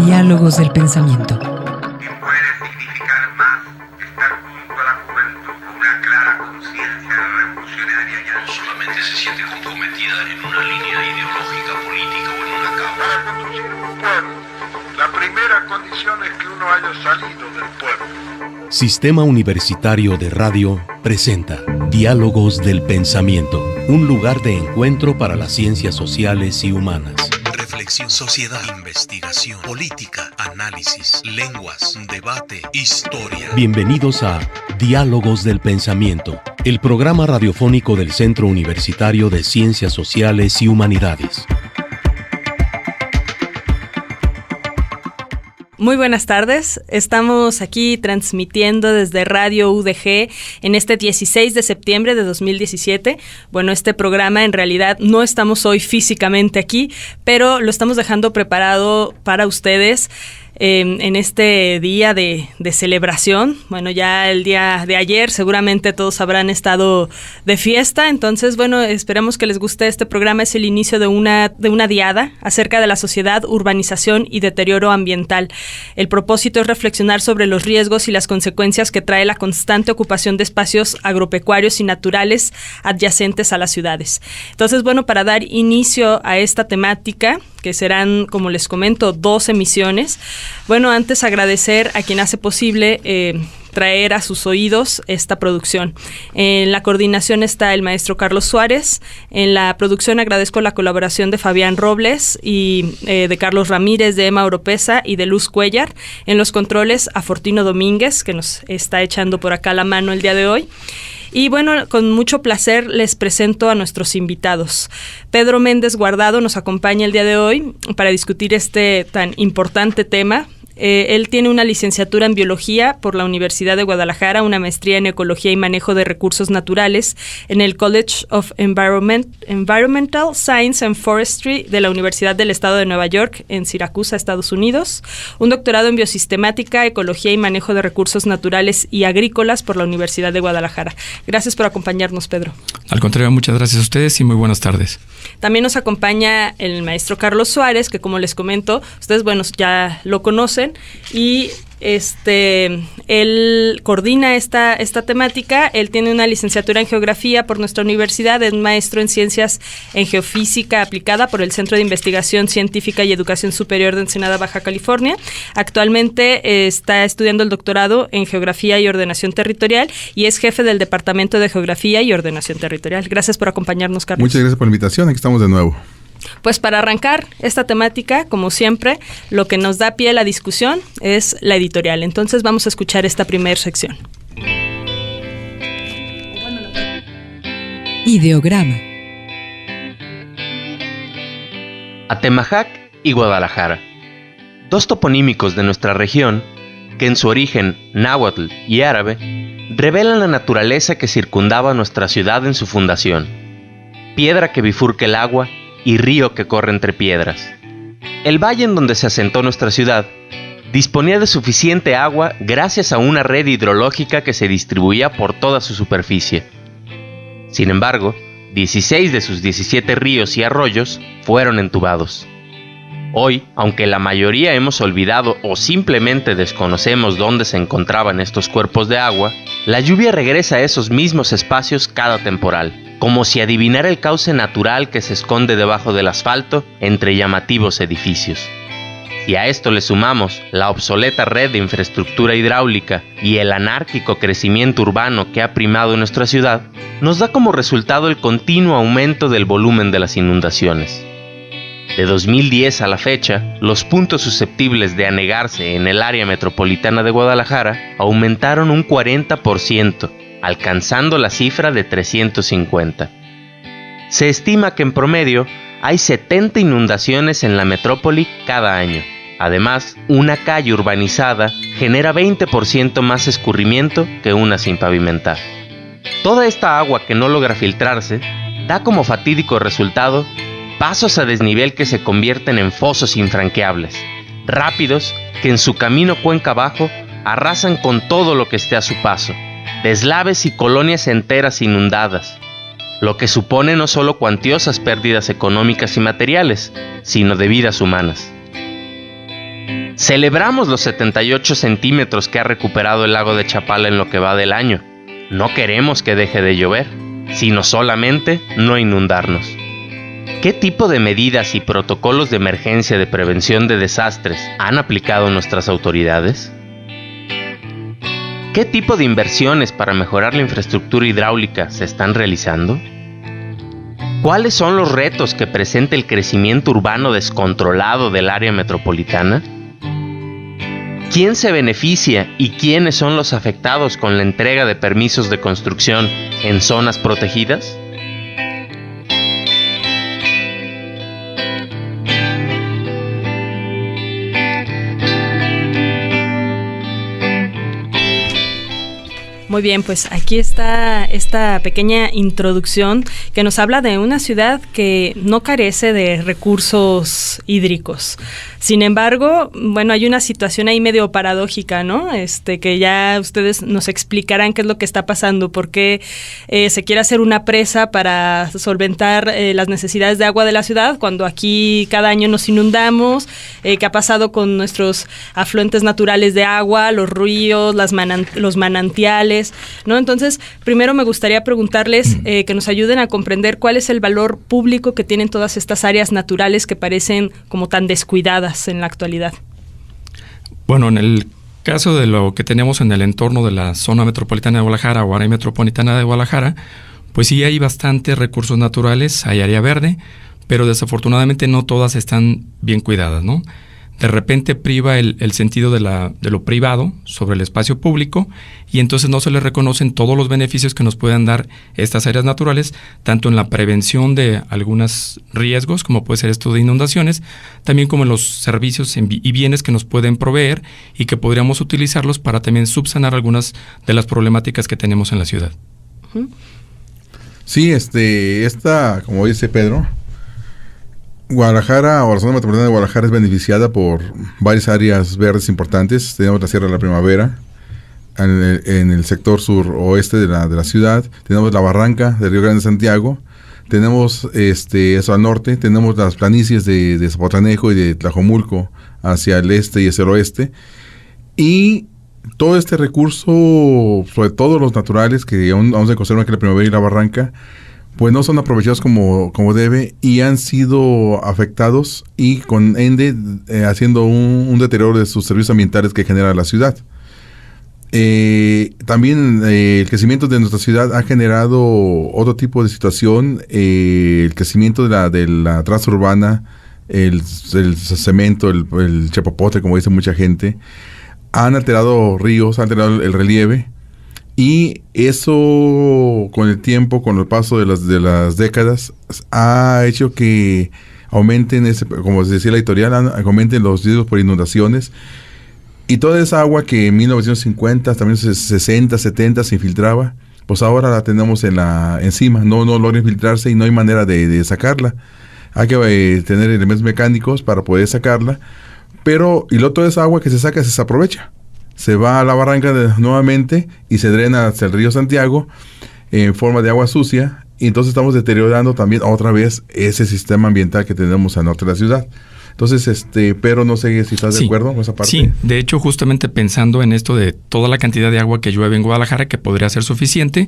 Diálogos del pensamiento. ¿Qué puede significar más estar junto a la juventud con una clara conciencia revolucionaria y anti? Solamente se siente comprometida en una línea ideológica, política o en una causa. Para conducir un pueblo, la primera condición es que uno haya salido del pueblo. Sistema Universitario de Radio presenta Diálogos del Pensamiento, un lugar de encuentro para las ciencias sociales y humanas. Reflexión, sociedad, investigación, política, análisis, lenguas, debate, historia. Bienvenidos a Diálogos del Pensamiento, el programa radiofónico del Centro Universitario de Ciencias Sociales y Humanidades. Muy buenas tardes, estamos aquí transmitiendo desde Radio UDG en este 16 de septiembre de 2017. Bueno, este programa en realidad no estamos hoy físicamente aquí, pero lo estamos dejando preparado para ustedes en este día de celebración. Bueno, ya el día de ayer seguramente todos habrán estado de fiesta, entonces bueno, esperamos que les guste este programa. Es el inicio de una diada acerca de la sociedad, urbanización y deterioro ambiental. El propósito es reflexionar sobre los riesgos y las consecuencias que trae la constante ocupación de espacios agropecuarios y naturales adyacentes a las ciudades. Entonces, bueno, para dar inicio a esta temática, que serán, como les comento, 2 emisiones. Bueno, antes agradecer a quien hace posible traer a sus oídos esta producción. En la coordinación está el maestro Carlos Suárez. En la producción agradezco la colaboración de Fabián Robles y de Carlos Ramírez, de Emma Oropesa y de Luz Cuellar. En los controles a Fortino Domínguez, que nos está echando por acá la mano el día de hoy. Y bueno, con mucho placer les presento a nuestros invitados. Pedro Méndez Guardado nos acompaña el día de hoy para discutir este tan importante tema. Él tiene una licenciatura en Biología por la Universidad de Guadalajara, una maestría en Ecología y Manejo de Recursos Naturales en el College of Environmental Science and Forestry de la Universidad del Estado de Nueva York en Siracusa, Estados Unidos, un doctorado en Biosistemática, Ecología y Manejo de Recursos Naturales y Agrícolas por la Universidad de Guadalajara. Gracias por acompañarnos, Pedro. Al contrario, muchas gracias a ustedes y muy buenas tardes. También nos acompaña el maestro Carlos Suárez, que como les comento, ustedes, bueno, ya lo conocen, y él coordina esta temática. Él tiene una licenciatura en Geografía por nuestra universidad, es maestro en Ciencias en Geofísica Aplicada por el Centro de Investigación Científica y Educación Superior de Ensenada, Baja California. Actualmente está estudiando el doctorado en Geografía y Ordenación Territorial y es jefe del Departamento de Geografía y Ordenación Territorial. Gracias por acompañarnos, Carlos. Muchas gracias por la invitación, aquí estamos de nuevo. Pues para arrancar esta temática, como siempre, lo que nos da pie a la discusión es la editorial. Entonces vamos a escuchar esta primera sección. Ideograma. Atemajac y Guadalajara, 2 toponímicos de nuestra región que en su origen náhuatl y árabe revelan la naturaleza que circundaba nuestra ciudad en su fundación. Piedra que bifurca el agua y río que corre entre piedras. El valle en donde se asentó nuestra ciudad disponía de suficiente agua gracias a una red hidrológica que se distribuía por toda su superficie. Sin embargo, 16 de sus 17 ríos y arroyos fueron entubados. Hoy, aunque la mayoría hemos olvidado o simplemente desconocemos dónde se encontraban estos cuerpos de agua, la lluvia regresa a esos mismos espacios cada temporal, como si adivinara el cauce natural que se esconde debajo del asfalto entre llamativos edificios. Si a esto le sumamos la obsoleta red de infraestructura hidráulica y el anárquico crecimiento urbano que ha primado en nuestra ciudad, nos da como resultado el continuo aumento del volumen de las inundaciones. De 2010 a la fecha, los puntos susceptibles de anegarse en el área metropolitana de Guadalajara aumentaron un 40%, alcanzando la cifra de 350. Se estima que en promedio hay 70 inundaciones en la metrópoli cada año. Además, una calle urbanizada genera 20% más escurrimiento que una sin pavimentar. Toda esta agua que no logra filtrarse da como fatídico resultado pasos a desnivel que se convierten en fosos infranqueables, rápidos que en su camino cuenca abajo arrasan con todo lo que esté a su paso, deslaves y colonias enteras inundadas, lo que supone no solo cuantiosas pérdidas económicas y materiales, sino de vidas humanas. Celebramos los 78 centímetros que ha recuperado el lago de Chapala en lo que va del año. No queremos que deje de llover, sino solamente no inundarnos. ¿Qué tipo de medidas y protocolos de emergencia de prevención de desastres han aplicado nuestras autoridades? ¿Qué tipo de inversiones para mejorar la infraestructura hidráulica se están realizando? ¿Cuáles son los retos que presenta el crecimiento urbano descontrolado del área metropolitana? ¿Quién se beneficia y quiénes son los afectados con la entrega de permisos de construcción en zonas protegidas? Muy bien, pues aquí está esta pequeña introducción que nos habla de una ciudad que no carece de recursos hídricos. Sin embargo, bueno, hay una situación ahí medio paradójica, ¿no? Que ya ustedes nos explicarán qué es lo que está pasando, por qué se quiere hacer una presa para solventar las necesidades de agua de la ciudad, cuando aquí cada año nos inundamos, qué ha pasado con nuestros afluentes naturales de agua, los ríos, los manantiales, ¿no? Entonces, primero me gustaría preguntarles que nos ayuden a comprender cuál es el valor público que tienen todas estas áreas naturales que parecen como tan descuidadas en la actualidad. Bueno, en el caso de lo que tenemos en el entorno de la zona metropolitana de Guadalajara o área metropolitana de Guadalajara, pues sí hay bastantes recursos naturales, hay área verde, pero desafortunadamente no todas están bien cuidadas, ¿no? De repente priva el sentido de lo privado sobre el espacio público y entonces no se le reconocen todos los beneficios que nos pueden dar estas áreas naturales, tanto en la prevención de algunos riesgos, como puede ser esto de inundaciones, también como en los servicios y bienes que nos pueden proveer y que podríamos utilizarlos para también subsanar algunas de las problemáticas que tenemos en la ciudad. Sí, como dice Pedro, Guadalajara o la zona metropolitana de Guadalajara es beneficiada por varias áreas verdes importantes. Tenemos la Sierra de la Primavera en el sector suroeste de la ciudad. Tenemos la Barranca de Río Grande Santiago. Tenemos eso al norte. Tenemos las planicies de Zapotlanejo y de Tlajomulco hacia el este y hacia el oeste. Y todo este recurso, sobre todo los naturales, que aún se conservan aquí la Primavera y la Barranca, pues no son aprovechados como debe y han sido afectados y con ende haciendo un deterioro de sus servicios ambientales que genera la ciudad. También el crecimiento de nuestra ciudad ha generado otro tipo de situación, el crecimiento de la traza urbana, el cemento, el chapopote, como dice mucha gente, han alterado ríos, han alterado el relieve. Y eso, con el tiempo, con el paso de las décadas, ha hecho que aumenten, como decía la editorial, aumenten los riesgos por inundaciones. Y toda esa agua que en 1950, también 60, 70 se infiltraba, pues ahora la tenemos encima. No logra infiltrarse y no hay manera de sacarla. Hay que tener elementos mecánicos para poder sacarla. Pero, y toda esa agua que se saca se desaprovecha. Se va a la barranca nuevamente y se drena hacia el río Santiago en forma de agua sucia. Y entonces estamos deteriorando también otra vez ese sistema ambiental que tenemos al norte de la ciudad. Entonces, pero no sé si estás de acuerdo con esa parte. Sí, de hecho, justamente pensando en esto de toda la cantidad de agua que llueve en Guadalajara, que podría ser suficiente,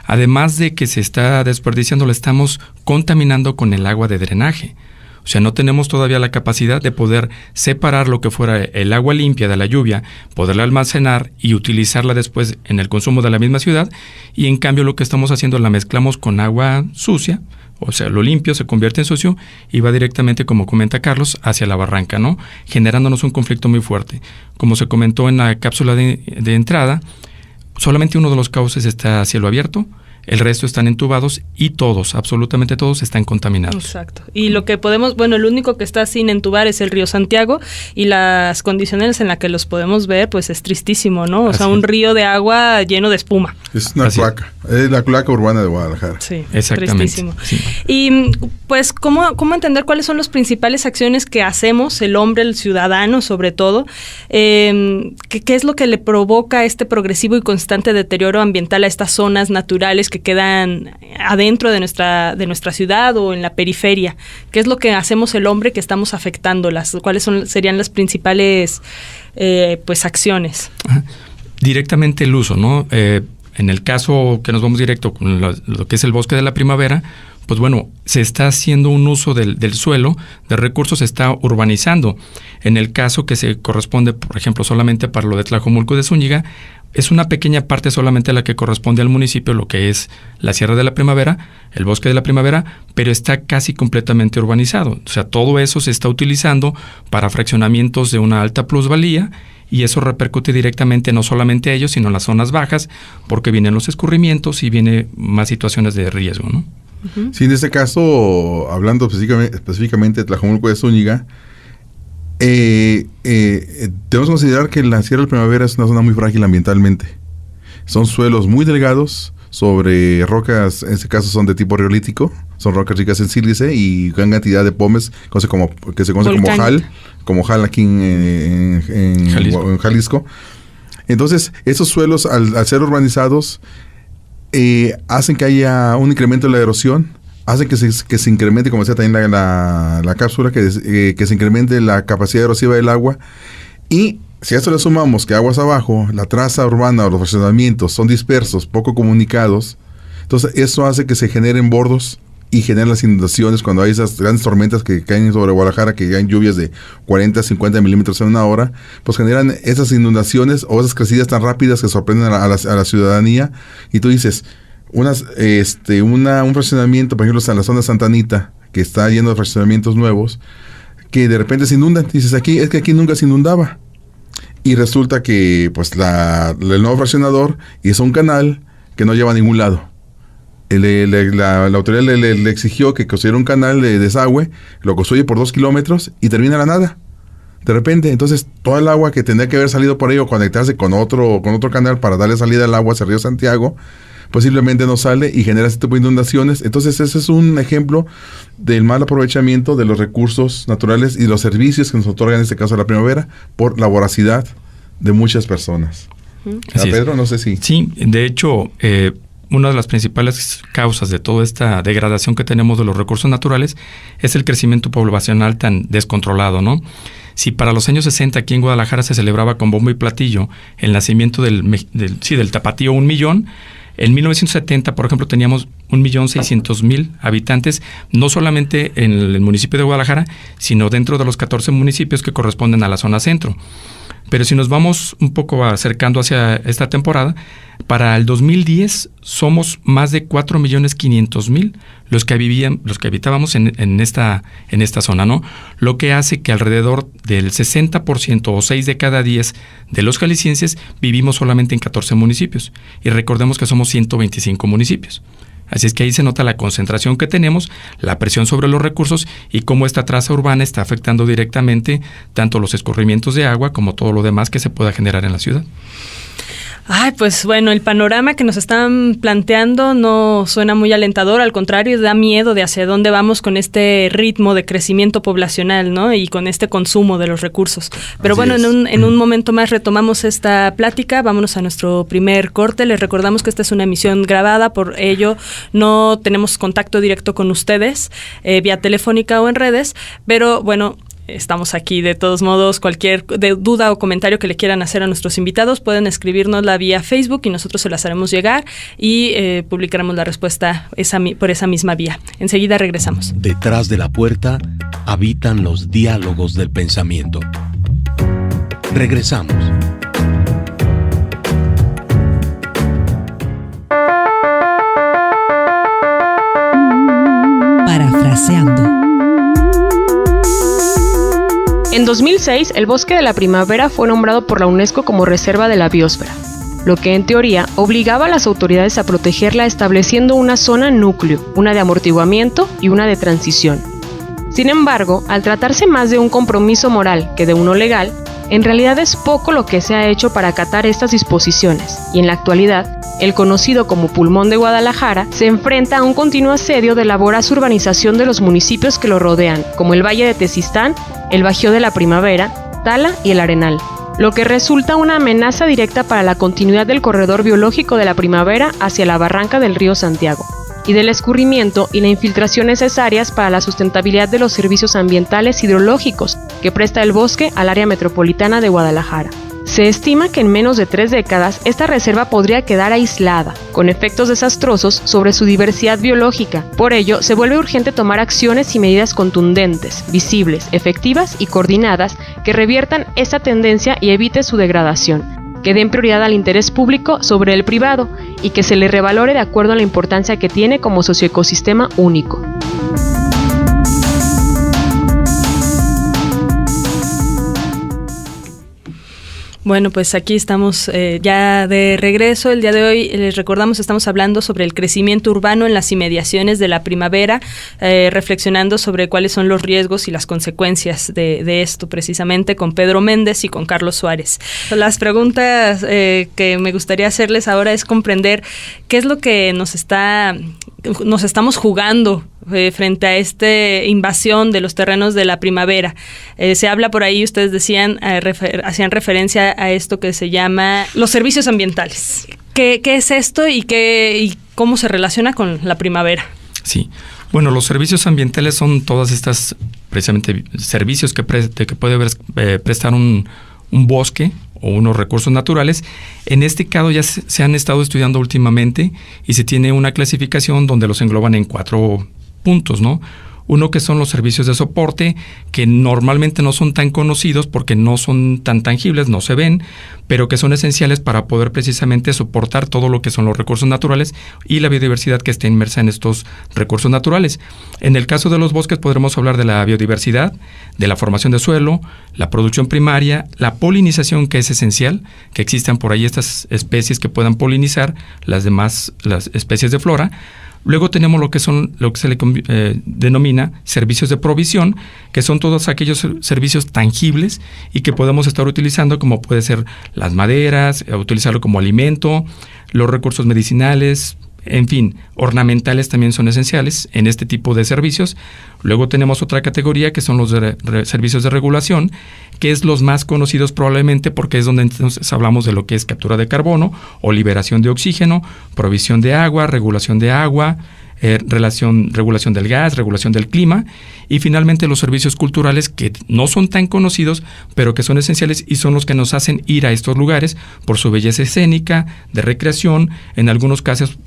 además de que se está desperdiciando, la estamos contaminando con el agua de drenaje. O sea, no tenemos todavía la capacidad de poder separar lo que fuera el agua limpia de la lluvia, poderla almacenar y utilizarla después en el consumo de la misma ciudad, y en cambio lo que estamos haciendo la mezclamos con agua sucia, o sea, lo limpio se convierte en sucio y va directamente, como comenta Carlos, hacia la barranca, ¿no? Generándonos un conflicto muy fuerte. Como se comentó en la cápsula de entrada, solamente uno de los cauces está a cielo abierto, el resto están entubados y todos, absolutamente todos, están contaminados. Exacto. Y lo que el único que está sin entubar es el río Santiago y las condiciones en las que los podemos ver, pues es tristísimo, ¿no? O sea, un río de agua lleno de espuma. Es una cloaca. Es la cloaca urbana de Guadalajara. Sí, exactamente. Tristísimo. Sí. Y pues, ¿cómo entender cuáles son las principales acciones que hacemos, el hombre, el ciudadano sobre todo? ¿Qué es lo que le provoca este progresivo y constante deterioro ambiental a estas zonas naturales que que quedan adentro de nuestra ciudad o en la periferia? ¿Qué es lo que hacemos el hombre que estamos afectando? ¿Cuáles serían las principales pues acciones? Ajá. Directamente el uso, ¿no? En el caso que nos vamos directo con lo que es el bosque de la primavera, pues bueno, se está haciendo un uso del suelo, de recursos, se está urbanizando. En el caso que se corresponde, por ejemplo, solamente para lo de Tlajomulco de Zúñiga, es una pequeña parte solamente la que corresponde al municipio, lo que es la Sierra de la Primavera, el Bosque de la Primavera, pero está casi completamente urbanizado. O sea, todo eso se está utilizando para fraccionamientos de una alta plusvalía, y eso repercute directamente no solamente a ellos, sino en las zonas bajas, porque vienen los escurrimientos y vienen más situaciones de riesgo, ¿no? Uh-huh. Sí, en este caso, hablando específicamente de Tlajomulco de Zúñiga, debemos considerar que la Sierra de la Primavera es una zona muy frágil ambientalmente. Son suelos muy delgados sobre rocas, en este caso son de tipo riolítico, son rocas ricas en sílice y gran cantidad de pómez, que se conoce como jal aquí en Jalisco. Entonces, esos suelos, al ser urbanizados, hacen que haya un incremento de la erosión, hacen que se incremente, como decía también la cápsula, que se incremente la capacidad erosiva del agua. Y si a esto le sumamos que aguas abajo, la traza urbana o los fraccionamientos son dispersos, poco comunicados, entonces eso hace que se generen bordos y generan las inundaciones cuando hay esas grandes tormentas que caen sobre Guadalajara, que caen lluvias de 40 a 50 milímetros en una hora, pues generan esas inundaciones o esas crecidas tan rápidas que sorprenden a la ciudadanía. Y tú dices, un fraccionamiento, por ejemplo, en la zona de Santa Anita, que está lleno de fraccionamientos nuevos, que de repente se inundan. Dices, aquí nunca se inundaba. Y resulta que pues el nuevo fraccionador hizo un canal que no lleva a ningún lado. La autoridad le exigió que construyera un canal de desagüe, lo construye por 2 kilómetros y termina la nada. De repente, entonces, todo el agua que tendría que haber salido por ahí o conectarse con otro canal para darle salida al agua hacia el río Santiago, pues simplemente no sale y genera este tipo de inundaciones. Entonces, ese es un ejemplo del mal aprovechamiento de los recursos naturales y los servicios que nos otorgan, en este caso la primavera, por la voracidad de muchas personas. Pedro, no sé si... Sí, de hecho, una de las principales causas de toda esta degradación que tenemos de los recursos naturales es el crecimiento poblacional tan descontrolado, ¿no? Si para los años 60 aquí en Guadalajara se celebraba con bombo y platillo el nacimiento del tapatío 1 millón, en 1970, por ejemplo, teníamos 1.600.000 habitantes, no solamente en el municipio de Guadalajara, sino dentro de los 14 municipios que corresponden a la zona centro. Pero si nos vamos un poco acercando hacia esta temporada, para el 2010 somos más de 4.500.000 los que habitábamos en esta zona, ¿no? Lo que hace que alrededor del 60% o 6 de cada 10 de los jaliscienses vivimos solamente en 14 municipios. Y recordemos que somos 125 municipios. Así es que ahí se nota la concentración que tenemos, la presión sobre los recursos y cómo esta traza urbana está afectando directamente tanto los escurrimientos de agua como todo lo demás que se pueda generar en la ciudad. Ay, pues bueno, el panorama que nos están planteando no suena muy alentador, al contrario, da miedo de hacia dónde vamos con este ritmo de crecimiento poblacional, ¿no? Y con este consumo de los recursos. Pero así bueno, en un momento más retomamos esta plática, vámonos a nuestro primer corte. Les recordamos que esta es una emisión grabada, por ello no tenemos contacto directo con ustedes vía telefónica o en redes, pero bueno, estamos aquí de todos modos. Cualquier duda o comentario que le quieran hacer a nuestros invitados pueden escribirnosla vía Facebook y nosotros se las haremos llegar y publicaremos la respuesta por esa misma vía. Enseguida regresamos. Detrás de la puerta habitan los diálogos del pensamiento. Regresamos. Parafraseando. En 2006, el Bosque de la Primavera fue nombrado por la UNESCO como Reserva de la Biosfera, lo que en teoría obligaba a las autoridades a protegerla estableciendo una zona núcleo, una de amortiguamiento y una de transición. Sin embargo, al tratarse más de un compromiso moral que de uno legal, en realidad es poco lo que se ha hecho para acatar estas disposiciones, y en la actualidad, el conocido como Pulmón de Guadalajara se enfrenta a un continuo asedio de la voraz urbanización de los municipios que lo rodean, como el Valle de Tezistán, el Bajío de la Primavera, Tala y el Arenal. lo que resulta una amenaza directa para la continuidad del corredor biológico de la Primavera hacia la barranca del río Santiago, y del escurrimiento y la infiltración necesarias para la sustentabilidad de los servicios ambientales hidrológicos que presta el bosque al área metropolitana de Guadalajara. Se estima que en menos de 3 décadas esta reserva podría quedar aislada, con efectos desastrosos sobre su diversidad biológica. Por ello, se vuelve urgente tomar acciones y medidas contundentes, visibles, efectivas y coordinadas que reviertan esta tendencia y evite su degradación, que den prioridad al interés público sobre el privado y que se le revalore de acuerdo a la importancia que tiene como socioecosistema único. Bueno, pues aquí estamos ya de regreso. El día de hoy, les recordamos, estamos hablando sobre el crecimiento urbano en las inmediaciones de la primavera, reflexionando sobre cuáles son los riesgos y las consecuencias de esto, precisamente con Pedro Méndez y con Carlos Suárez. Las preguntas que me gustaría hacerles ahora es comprender qué es lo que nos estamos jugando frente a esta invasión de los terrenos de la primavera. Se habla por ahí, ustedes decían, hacían referencia a esto que se llama los servicios ambientales. ¿Qué es esto y cómo se relaciona con la primavera? Sí, bueno, los servicios ambientales son todas estas, precisamente, servicios que puede prestar un bosque o unos recursos naturales. En este caso ya se han estado estudiando últimamente y se tiene una clasificación donde los engloban en 4 puntos, ¿no? Uno que son los servicios de soporte, que normalmente no son tan conocidos porque no son tan tangibles, no se ven, pero que son esenciales para poder precisamente soportar todo lo que son los recursos naturales y la biodiversidad que está inmersa en estos recursos naturales. En el caso de los bosques podremos hablar de la biodiversidad, de la formación de suelo, la producción primaria, la polinización, que es esencial, que existan por ahí estas especies que puedan polinizar las especies de flora. Luego tenemos lo que se le denomina servicios de provisión, que son todos aquellos servicios tangibles y que podemos estar utilizando, como puede ser las maderas, utilizarlo como alimento, los recursos medicinales, en fin, ornamentales también son esenciales en este tipo de servicios. Luego tenemos otra categoría que son los servicios de regulación, que es los más conocidos probablemente porque es donde entonces hablamos de lo que es captura de carbono o liberación de oxígeno, provisión de agua, regulación de agua, regulación del gas, regulación del clima, y finalmente los servicios culturales, que no son tan conocidos pero que son esenciales y son los que nos hacen ir a estos lugares por su belleza escénica, de recreación, en algunos casos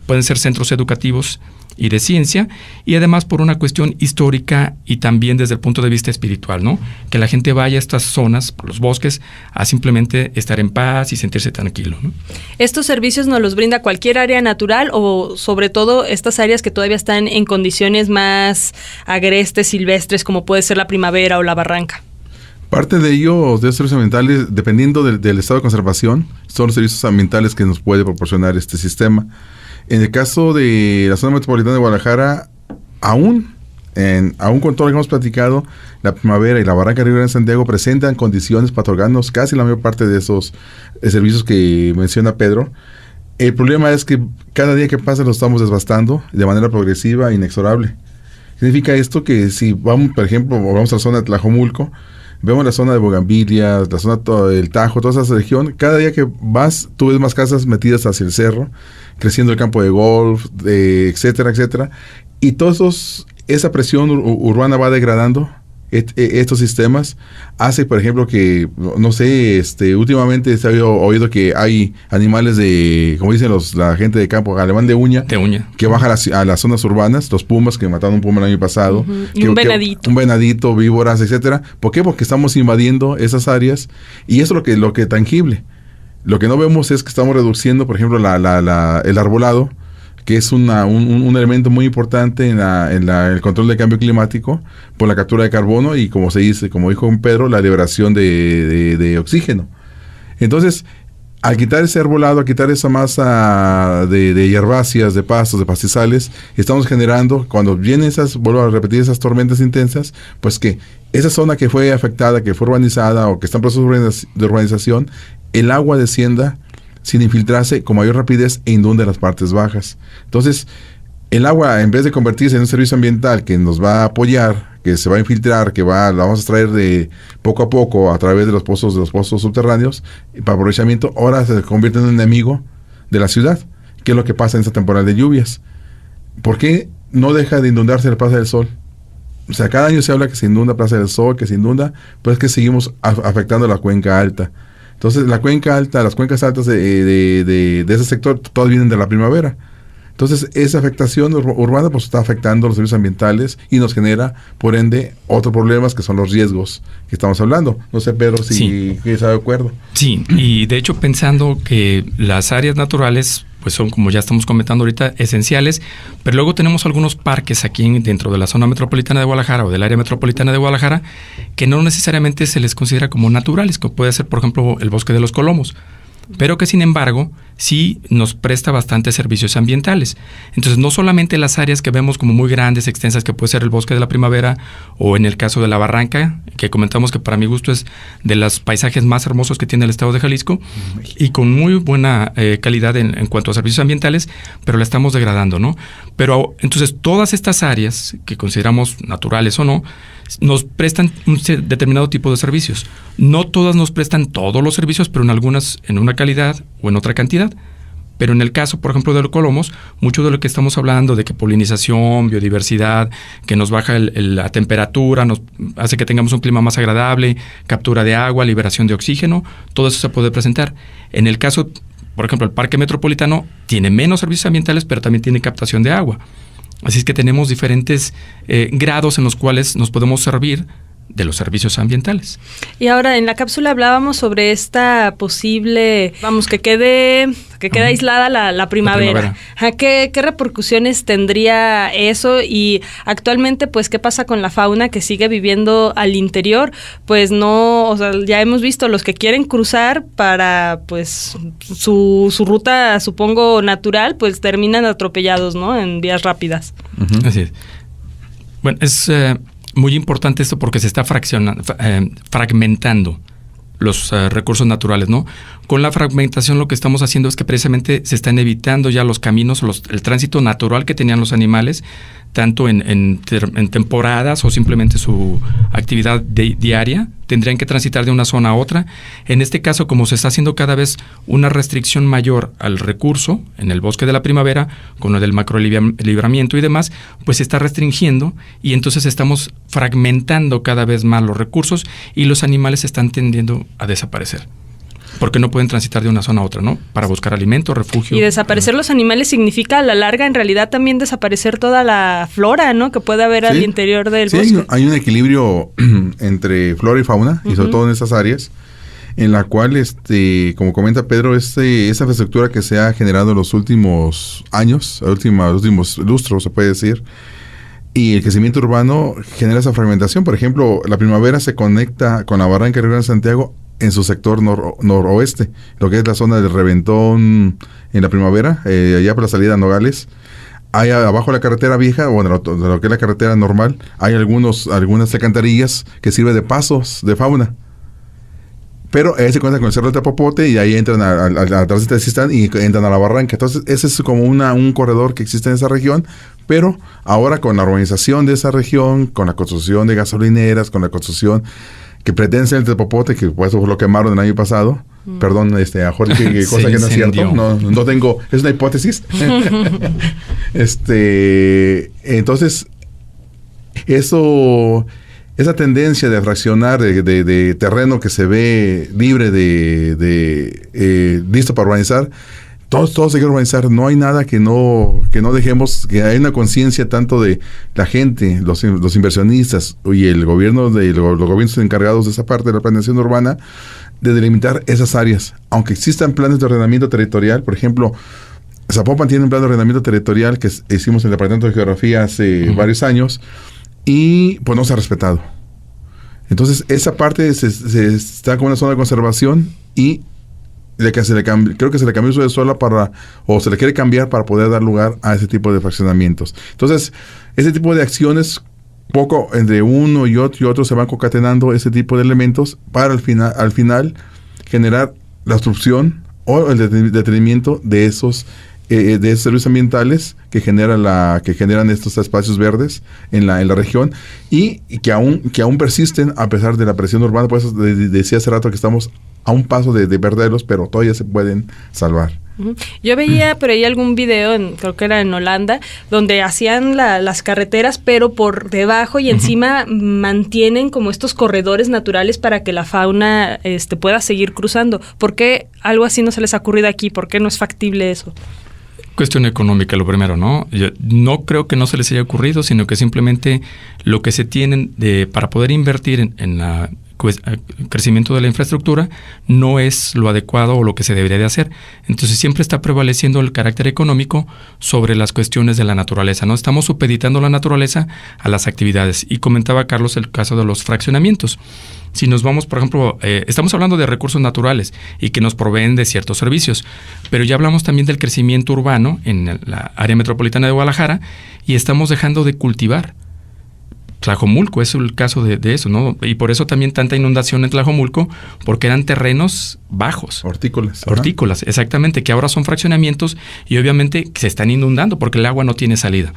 pueden ser centros educativos y de ciencia, y además por una cuestión histórica y también desde el punto de vista espiritual, ¿no? Que la gente vaya a estas zonas, por los bosques, a simplemente estar en paz y sentirse tranquilo, ¿no? ¿Estos servicios nos los brinda cualquier área natural o sobre todo estas áreas que todavía están en condiciones más agrestes, silvestres, como puede ser la primavera o la barranca? Parte de ello, de los servicios ambientales, dependiendo del estado de conservación, son los servicios ambientales que nos puede proporcionar este sistema. En el caso de la zona metropolitana de Guadalajara, aún con todo lo que hemos platicado, la primavera y la barranca de Río de Santiago presentan condiciones para otorgarnos casi la mayor parte de esos servicios que menciona Pedro. El problema es que cada día que pasa lo estamos desbastando de manera progresiva e inexorable. Significa esto que si vamos, por ejemplo, vamos a la zona de Tlajomulco, vemos la zona de Bugambilias, la zona del Tajo, toda esa región. Cada día que vas, tú ves más casas metidas hacia el cerro, creciendo el campo de golf, etcétera, etcétera. Y esa presión urbana va degradando estos sistemas. Hace, por ejemplo, que, no sé, últimamente se ha oído que hay animales como dicen la gente de campo, alemán de uña. Que baja a las zonas urbanas, los pumas, que mataron un puma el año pasado. Uh-huh. Y un venadito. Un venadito, víboras, etcétera. ¿Por qué? Porque estamos invadiendo esas áreas y eso es lo que tangible. Lo que no vemos es que estamos reduciendo, por ejemplo, el arbolado, que es un elemento muy importante en el control del cambio climático por la captura de carbono y, como se dice, como dijo Pedro, la liberación de oxígeno. Entonces, al quitar ese arbolado, al quitar esa masa de hierbáceas, de pastos, de pastizales, estamos generando, cuando vienen vuelvo a repetir, esas tormentas intensas, pues que esa zona que fue afectada, que fue urbanizada o que está en proceso de urbanización, el agua descienda sin infiltrarse con mayor rapidez e inunde las partes bajas. Entonces, el agua, en vez de convertirse en un servicio ambiental que nos va a apoyar, que se va a infiltrar, la vamos a extraer de poco a poco a través de los pozos subterráneos para aprovechamiento, ahora se convierte en un enemigo de la ciudad. ¿Qué es lo que pasa en esta temporada de lluvias? ¿Por qué no deja de inundarse la Plaza del Sol? O sea, cada año se habla que se inunda Plaza del Sol, que se inunda, pero es que seguimos afectando la cuenca alta. Entonces, las cuencas altas de ese sector, todas vienen de la primavera. Entonces, esa afectación urbana pues está afectando los servicios ambientales y nos genera, por ende, otros problemas que son los riesgos que estamos hablando. No sé, Pedro, si está de acuerdo. Sí, y de hecho pensando que las áreas naturales pues son, como ya estamos comentando ahorita, esenciales, pero luego tenemos algunos parques aquí dentro de la zona metropolitana de Guadalajara o del área metropolitana de Guadalajara que no necesariamente se les considera como naturales, como puede ser, por ejemplo, el Bosque de los Colomos, pero que sin embargo sí nos presta bastantes servicios ambientales. Entonces, no solamente las áreas que vemos como muy grandes, extensas, que puede ser el Bosque de la Primavera, o en el caso de la Barranca, que comentamos que para mi gusto es de los paisajes más hermosos que tiene el estado de Jalisco, y con muy buena calidad en cuanto a servicios ambientales, pero la estamos degradando, ¿no? Pero entonces todas estas áreas, que consideramos naturales o no, nos prestan un determinado tipo de servicios. No todas nos prestan todos los servicios, pero en algunas en una calidad o en otra cantidad. Pero en el caso, por ejemplo, de los Colomos, mucho de lo que estamos hablando de que polinización, biodiversidad, que nos baja la temperatura, nos hace que tengamos un clima más agradable, captura de agua, liberación de oxígeno, todo eso se puede presentar. En el caso, por ejemplo, el Parque Metropolitano tiene menos servicios ambientales, pero también tiene captación de agua. Así es que tenemos diferentes grados en los cuales nos podemos servir de los servicios ambientales. Y ahora en la cápsula hablábamos sobre esta posible, que quede aislada la primavera. ¿Qué repercusiones tendría eso? Y actualmente, pues, ¿qué pasa con la fauna que sigue viviendo al interior? Pues no, o sea, ya hemos visto los que quieren cruzar para, pues, su ruta, supongo, natural, pues terminan atropellados, ¿no? En vías rápidas. Uh-huh. Así es. Bueno, es muy importante esto porque se está fragmentando los recursos naturales, ¿no? Con la fragmentación lo que estamos haciendo es que precisamente se están evitando ya los caminos, el tránsito natural que tenían los animales, tanto en temporadas o simplemente su actividad diaria, tendrían que transitar de una zona a otra. En este caso, como se está haciendo cada vez una restricción mayor al recurso en el Bosque de la Primavera, con lo del macrolibramiento y demás, pues se está restringiendo y entonces estamos fragmentando cada vez más los recursos y los animales están tendiendo a desaparecer. Porque no pueden transitar de una zona a otra, ¿no? Para buscar alimento, refugio. Y desaparecer los animales significa a la larga, en realidad, también desaparecer toda la flora, ¿no? Que puede haber al interior del bosque. Hay un equilibrio entre flora y fauna, y sobre todo en esas áreas, en la cual, como comenta Pedro, esa infraestructura que se ha generado en los últimos años, los últimos lustros, se puede decir, y el crecimiento urbano genera esa fragmentación. Por ejemplo, la primavera se conecta con la Barranca de Río Grande Santiago en su sector noroeste, lo que es la zona del Reventón en la primavera, allá por la salida a Nogales. Hay abajo de la carretera vieja, bueno, de lo que es la carretera normal, hay algunas alcantarillas que sirven de pasos de fauna. Pero ahí se cuenta con el Cerro de Tepopote y ahí entran a través de Sistán y entran a la Barranca. Entonces, ese es como un corredor que existe en esa región, pero ahora con la urbanización de esa región, con la construcción de gasolineras, con la construcción que pretende ser el Tepopote, que por eso lo quemaron el año pasado. Perdón, a Jorge, que cosa que no es cierto. No tengo, es una hipótesis. Entonces, esa tendencia de fraccionar de terreno que se ve libre listo para urbanizar, todos se quieren urbanizar. No hay nada que no dejemos, que hay una conciencia tanto de la gente, los inversionistas y el gobierno, los gobiernos encargados de esa parte de la planeación urbana, de delimitar esas áreas. Aunque existan planes de ordenamiento territorial, por ejemplo, Zapopan tiene un plan de ordenamiento territorial que hicimos en el Departamento de Geografía hace varios años, y pues no se ha respetado. Entonces, esa parte se está como una zona de conservación y creo que se le cambió uso de suelo o se le quiere cambiar para poder dar lugar a ese tipo de fraccionamientos. Entonces, ese tipo de acciones, poco entre uno y otro se van concatenando ese tipo de elementos para al final generar la obstrucción o el detenimiento de esos de servicios ambientales que generan estos espacios verdes en la región y que aún persisten a pesar de la presión urbana. Por eso decía hace rato que estamos a un paso de perderlos, pero todavía se pueden salvar. Yo veía por ahí algún video, creo que era en Holanda, donde hacían las carreteras, pero por debajo y encima mantienen como estos corredores naturales para que la fauna pueda seguir cruzando. ¿Por qué algo así no se les ha ocurrido aquí? ¿Por qué no es factible eso? Cuestión económica, lo primero, ¿no? Yo no creo que no se les haya ocurrido, sino que simplemente lo que se tienen para poder invertir en crecimiento de la infraestructura no es lo adecuado o lo que se debería de hacer. Entonces siempre está prevaleciendo el carácter económico sobre las cuestiones de la naturaleza, ¿no? Estamos supeditando la naturaleza a las actividades. Y comentaba Carlos el caso de los fraccionamientos. Si nos vamos, por ejemplo, estamos hablando de recursos naturales y que nos proveen de ciertos servicios, pero ya hablamos también del crecimiento urbano en la área metropolitana de Guadalajara y estamos dejando de cultivar. Tlajomulco es el caso de eso, ¿no? Y por eso también tanta inundación en Tlajomulco, porque eran terrenos bajos. Hortícolas, exactamente, que ahora son fraccionamientos y obviamente se están inundando porque el agua no tiene salida.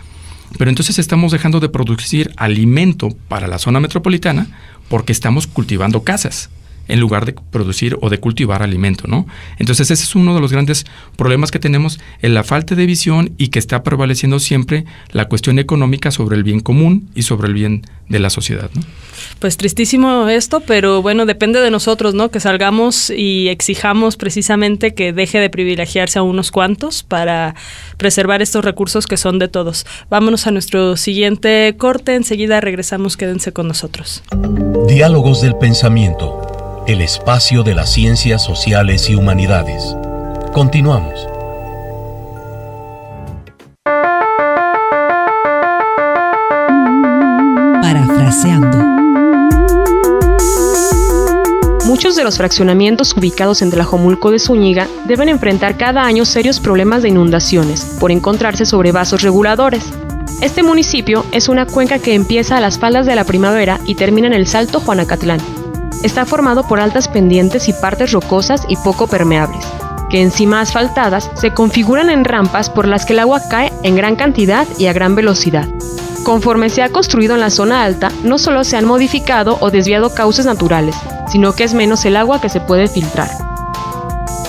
Pero entonces estamos dejando de producir alimento para la zona metropolitana porque estamos cultivando casas en lugar de producir o de cultivar alimento, ¿no? Entonces ese es uno de los grandes problemas que tenemos en la falta de visión y que está prevaleciendo siempre la cuestión económica sobre el bien común y sobre el bien de la sociedad, ¿no? Pues tristísimo esto, pero bueno, depende de nosotros, ¿no? Que salgamos y exijamos precisamente que deje de privilegiarse a unos cuantos para preservar estos recursos que son de todos. Vámonos a nuestro siguiente corte, enseguida regresamos, quédense con nosotros. Diálogos del pensamiento. El espacio de las ciencias sociales y humanidades. Continuamos. Parafraseando. Muchos de los fraccionamientos ubicados en Tlajomulco de Zúñiga deben enfrentar cada año serios problemas de inundaciones por encontrarse sobre vasos reguladores. Este municipio es una cuenca que empieza a las faldas de la Primavera y termina en el Salto Juanacatlán. Está formado por altas pendientes y partes rocosas y poco permeables, que encima asfaltadas se configuran en rampas por las que el agua cae en gran cantidad y a gran velocidad. Conforme se ha construido en la zona alta, no solo se han modificado o desviado cauces naturales, sino que es menos el agua que se puede filtrar.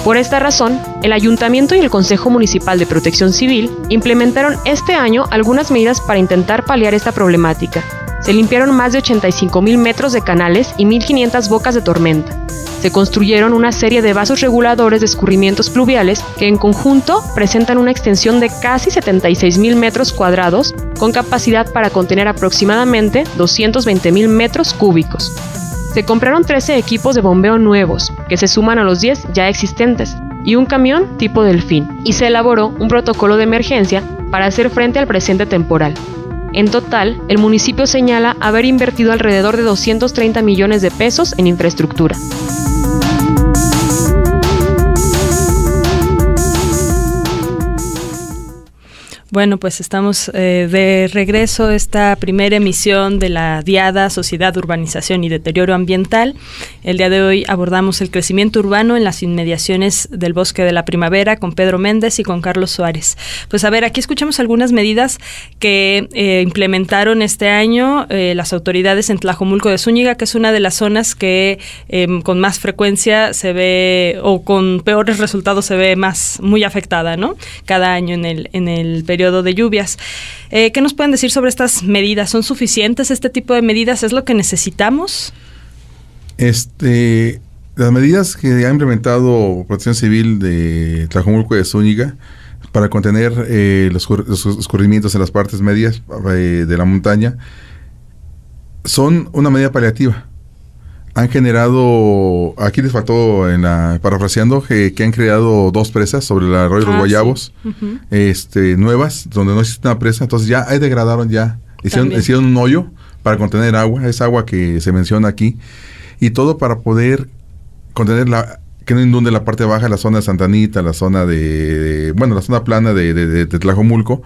Por esta razón, el Ayuntamiento y el Consejo Municipal de Protección Civil implementaron este año algunas medidas para intentar paliar esta problemática. Se limpiaron más de 85,000 metros de canales y 1,500 bocas de tormenta. Se construyeron una serie de vasos reguladores de escurrimientos pluviales que en conjunto presentan una extensión de casi 76,000 metros cuadrados con capacidad para contener aproximadamente 220,000 metros cúbicos. Se compraron 13 equipos de bombeo nuevos, que se suman a los 10 ya existentes, y un camión tipo Delfín, y se elaboró un protocolo de emergencia para hacer frente al presente temporal. En total, el municipio señala haber invertido alrededor de 230 millones de pesos en infraestructura. Bueno, pues estamos de regreso a esta primera emisión de la Diada Sociedad, Urbanización y Deterioro Ambiental. El día de hoy abordamos el crecimiento urbano en las inmediaciones del Bosque de la Primavera con Pedro Méndez y con Carlos Suárez. Pues a ver, aquí escuchamos algunas medidas que implementaron este año las autoridades en Tlajomulco de Zúñiga, que es una de las zonas que con más frecuencia se ve, o con peores resultados se ve muy afectada, ¿no? Cada año en el periodo de lluvias. ¿Qué nos pueden decir sobre estas medidas? ¿Son suficientes este tipo de medidas? ¿Es lo que necesitamos? Las medidas que ha implementado Protección Civil de Tlajomulco de Zúñiga para contener los escurrimientos en las partes medias de la montaña son una medida paliativa. Han generado, aquí les faltó parafraseando, que han creado 2 presas sobre el arroyo de los Guayabos, sí. Nuevas, donde no existe una presa, entonces ya ahí degradaron, hicieron un hoyo para contener agua, esa agua que se menciona aquí, y todo para poder contener que no inunde la parte baja, la zona de Santa Anita, la zona la zona plana de Tlajomulco.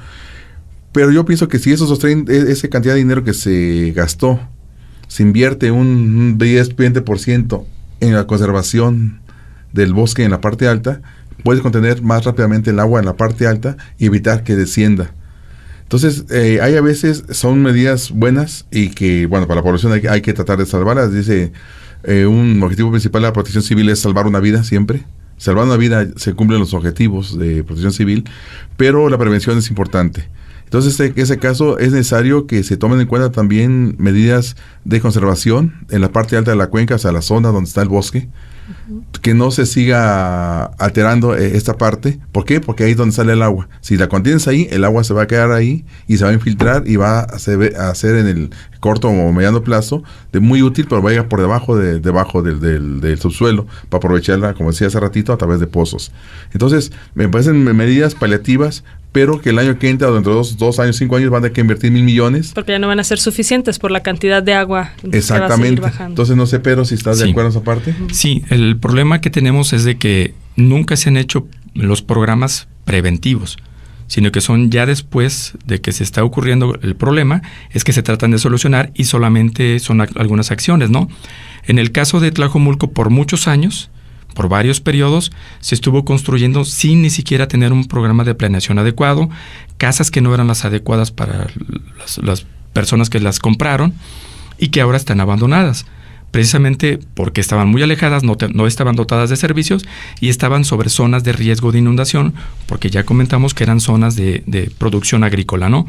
Pero yo pienso que si esa cantidad de dinero que se gastó, se invierte un 10-20% en la conservación del bosque en la parte alta, puedes contener más rápidamente el agua en la parte alta y evitar que descienda. Entonces, hay a veces, son medidas buenas y que, bueno, para la población hay que tratar de salvarlas. Dice, un objetivo principal de la protección civil es salvar una vida siempre. Salvar una vida se cumplen los objetivos de protección civil, pero la prevención es importante. Entonces, en ese caso es necesario que se tomen en cuenta también medidas de conservación en la parte alta de la cuenca, o sea, la zona donde está el bosque, que no se siga alterando esta parte. ¿Por qué? Porque ahí es donde sale el agua. Si la contienes ahí, el agua se va a quedar ahí y se va a infiltrar y va a ser en el corto o mediano plazo de muy útil, pero va a llegar por debajo del subsuelo para aprovecharla, como decía hace ratito, a través de pozos. Entonces, me parecen medidas paliativas, pero que el año que entra, o dentro de 2 años, 5 años, van a tener que invertir 1,000 millones. Porque ya no van a ser suficientes por la cantidad de agua. Exactamente. Que va a seguir bajando. Entonces, no sé, Pedro, si estás de acuerdo en esa parte. Sí, el problema que tenemos es de que nunca se han hecho los programas preventivos, sino que son ya después de que se está ocurriendo el problema, es que se tratan de solucionar y solamente son algunas acciones, ¿no? En el caso de Tlajomulco, por muchos años, por varios periodos, se estuvo construyendo sin ni siquiera tener un programa de planeación adecuado, casas que no eran las adecuadas para las personas que las compraron y que ahora están abandonadas, precisamente porque estaban muy alejadas, no estaban dotadas de servicios y estaban sobre zonas de riesgo de inundación, porque ya comentamos que eran zonas de producción agrícola, ¿no?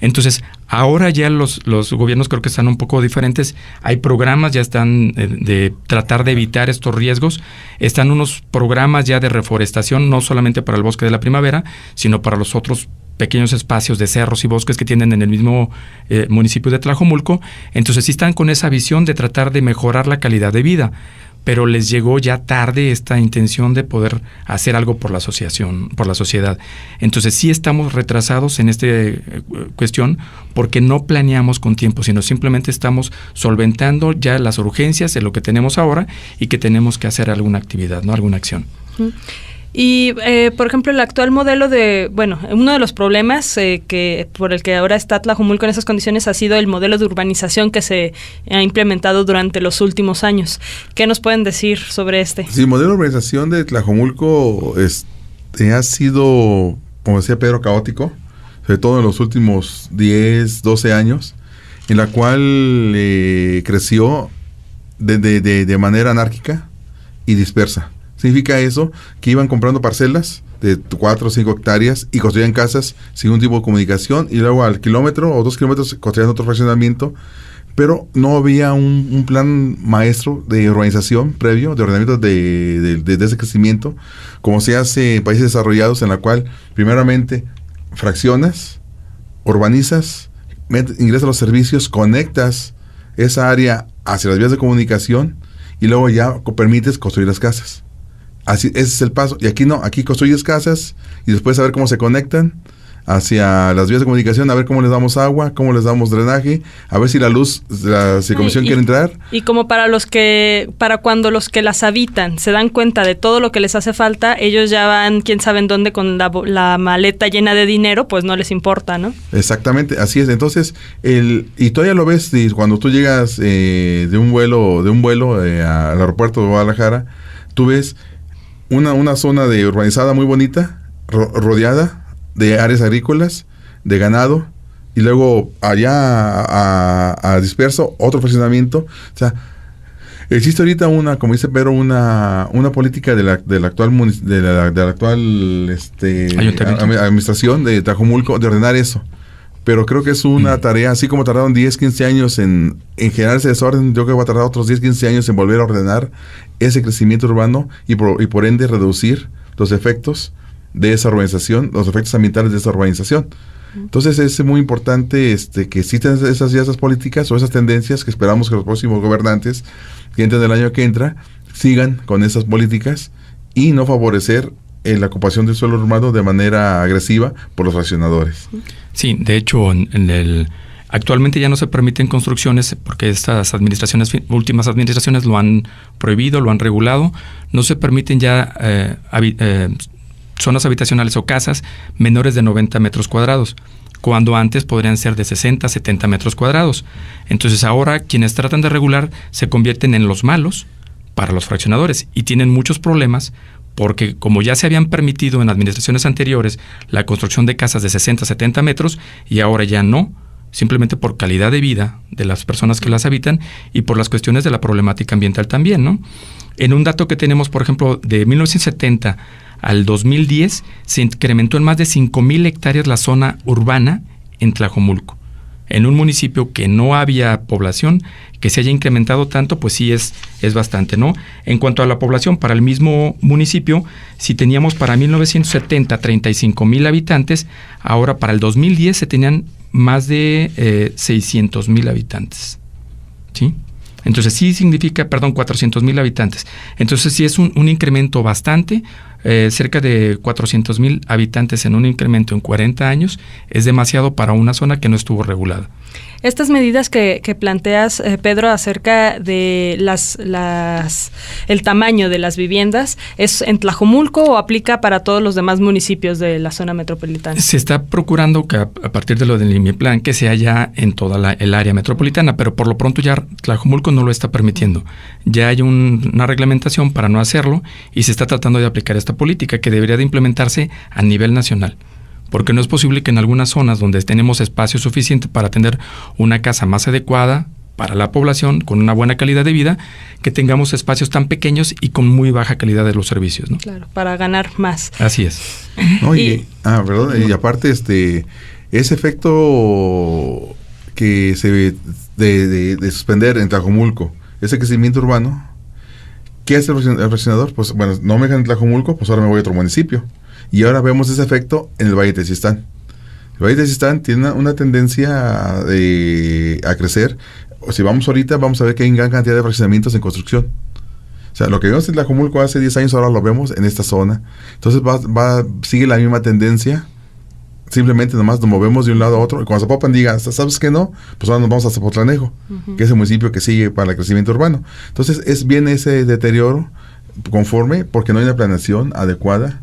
Entonces, ahora ya los gobiernos creo que están un poco diferentes. Hay programas, ya están de tratar de evitar estos riesgos. Están unos programas ya de reforestación, no solamente para el bosque de la primavera, sino para los otros pequeños espacios de cerros y bosques que tienen en el mismo municipio de Tlajomulco. Entonces, sí están con esa visión de tratar de mejorar la calidad de vida, pero les llegó ya tarde esta intención de poder hacer algo por la asociación, por la sociedad. Entonces sí estamos retrasados en esta cuestión porque no planeamos con tiempo, sino simplemente estamos solventando ya las urgencias de lo que tenemos ahora y que tenemos que hacer alguna actividad, ¿no? Alguna acción. Y, por ejemplo, el actual modelo uno de los problemas que por el que ahora está Tlajomulco en esas condiciones ha sido el modelo de urbanización que se ha implementado durante los últimos años. ¿Qué nos pueden decir sobre este? Sí, el modelo de urbanización de Tlajomulco ha sido, como decía Pedro, caótico, sobre todo en los últimos 10, 12 años, en la cual creció de manera anárquica y dispersa. Significa eso que iban comprando parcelas de 4 o 5 hectáreas y construían casas sin un tipo de comunicación y luego al kilómetro o 2 kilómetros construían otro fraccionamiento, pero no había un plan maestro de urbanización previo, de ordenamiento de ese crecimiento, como se hace en países desarrollados, en la cual primeramente fraccionas, urbanizas, ingresas a los servicios, conectas esa área hacia las vías de comunicación y luego ya permites construir las casas. Así, ese es el paso. Y aquí no, aquí construyes casas y después a ver cómo se conectan hacia las vías de comunicación, a ver cómo les damos agua, cómo les damos drenaje, a ver si la luz de la circunvalación quiere entrar. Y como para cuando los que las habitan se dan cuenta de todo lo que les hace falta, ellos ya van, quién sabe en dónde, con la maleta llena de dinero, pues no les importa, ¿no? Exactamente, así es. Entonces, y todavía lo ves cuando tú llegas de un vuelo al aeropuerto de Guadalajara, tú ves una zona de urbanizada muy bonita, rodeada de áreas agrícolas, de ganado, y luego allá a disperso otro fraccionamiento. O sea, existe ahorita como dice Pedro, una política de la actual administración de Tlajomulco de ordenar eso. Pero creo que es una tarea, así como tardaron 10, 15 años en generar ese desorden, yo creo que va a tardar otros 10, 15 años en volver a ordenar ese crecimiento urbano y por ende reducir los efectos de esa urbanización, los efectos ambientales de esa urbanización. Entonces es muy importante que existan esas políticas o esas tendencias que esperamos que los próximos gobernantes que entren el año que entra sigan con esas políticas y no favorecer la ocupación del suelo urbano de manera agresiva por los fraccionadores. Sí, de hecho, actualmente ya no se permiten construcciones porque estas últimas administraciones lo han prohibido, lo han regulado. No se permiten ya zonas habitacionales o casas menores de 90 metros cuadrados, cuando antes podrían ser de 60, 70 metros cuadrados. Entonces ahora quienes tratan de regular se convierten en los malos para los fraccionadores y tienen muchos problemas porque como ya se habían permitido en administraciones anteriores la construcción de casas de 60, 70 metros, y ahora ya no, simplemente por calidad de vida de las personas que las habitan y por las cuestiones de la problemática ambiental también, ¿no? En un dato que tenemos, por ejemplo, de 1970 al 2010, se incrementó en más de 5,000 hectáreas la zona urbana en Tlajomulco. En un municipio que no había población, que se haya incrementado tanto, pues sí es bastante, ¿no? En cuanto a la población, para el mismo municipio, si teníamos para 1970 35,000 habitantes, ahora para el 2010 se tenían más de 600,000 habitantes, ¿sí? Entonces sí significa, 400,000 habitantes. Entonces sí es un incremento bastante, cerca de 400,000 habitantes en un incremento en 40 años, es demasiado para una zona que no estuvo regulada. Estas medidas que planteas, Pedro, acerca de el tamaño de las viviendas, ¿es en Tlajomulco o aplica para todos los demás municipios de la zona metropolitana? Se está procurando que a partir de lo del IMIPLAN que sea ya en toda el área metropolitana, pero por lo pronto ya Tlajomulco no lo está permitiendo. Ya hay una reglamentación para no hacerlo y se está tratando de aplicar esta política que debería de implementarse a nivel nacional. Porque no es posible que en algunas zonas donde tenemos espacio suficiente para tener una casa más adecuada para la población, con una buena calidad de vida, que tengamos espacios tan pequeños y con muy baja calidad de los servicios, ¿no? Claro, para ganar más. Así es. No, y aparte ese efecto que se ve de suspender en Tlajomulco, ese crecimiento urbano, ¿qué hace el fraccionador? Pues bueno, no me dejan en Tlajomulco, pues ahora me voy a otro municipio. Y ahora vemos ese efecto en el Valle de Tezistán. El Valle de Tezistán tiene una tendencia a crecer. O si vamos ahorita, vamos a ver que hay gran cantidad de fraccionamientos en construcción. O sea, lo que vimos en Tlajomulco hace 10 años, ahora lo vemos en esta zona. Entonces sigue la misma tendencia. Simplemente nomás nos movemos de un lado a otro. Y cuando Zapopan diga, ¿sabes qué no? Pues ahora nos vamos a Zapotlanejo, que es el municipio que sigue para el crecimiento urbano. Entonces, viene ese deterioro conforme, porque no hay una planeación adecuada,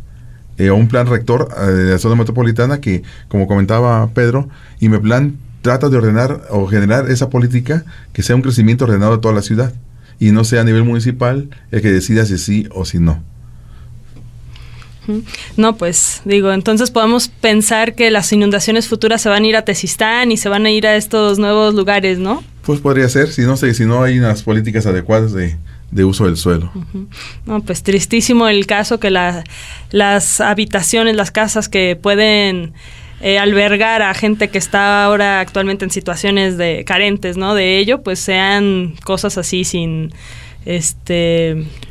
o un plan rector de la zona metropolitana que, como comentaba Pedro, IMEPLAN trata de ordenar o generar esa política que sea un crecimiento ordenado de toda la ciudad y no sea a nivel municipal el que decida si sí o si no. No, pues digo, entonces podemos pensar que las inundaciones futuras se van a ir a Tezistán y se van a ir a estos nuevos lugares, ¿no? Pues podría ser, si no hay unas políticas adecuadas de uso del suelo. No, pues tristísimo el caso que las habitaciones, las casas que pueden albergar a gente que está ahora actualmente en situaciones carentes, ¿no? De ello, pues sean cosas así sin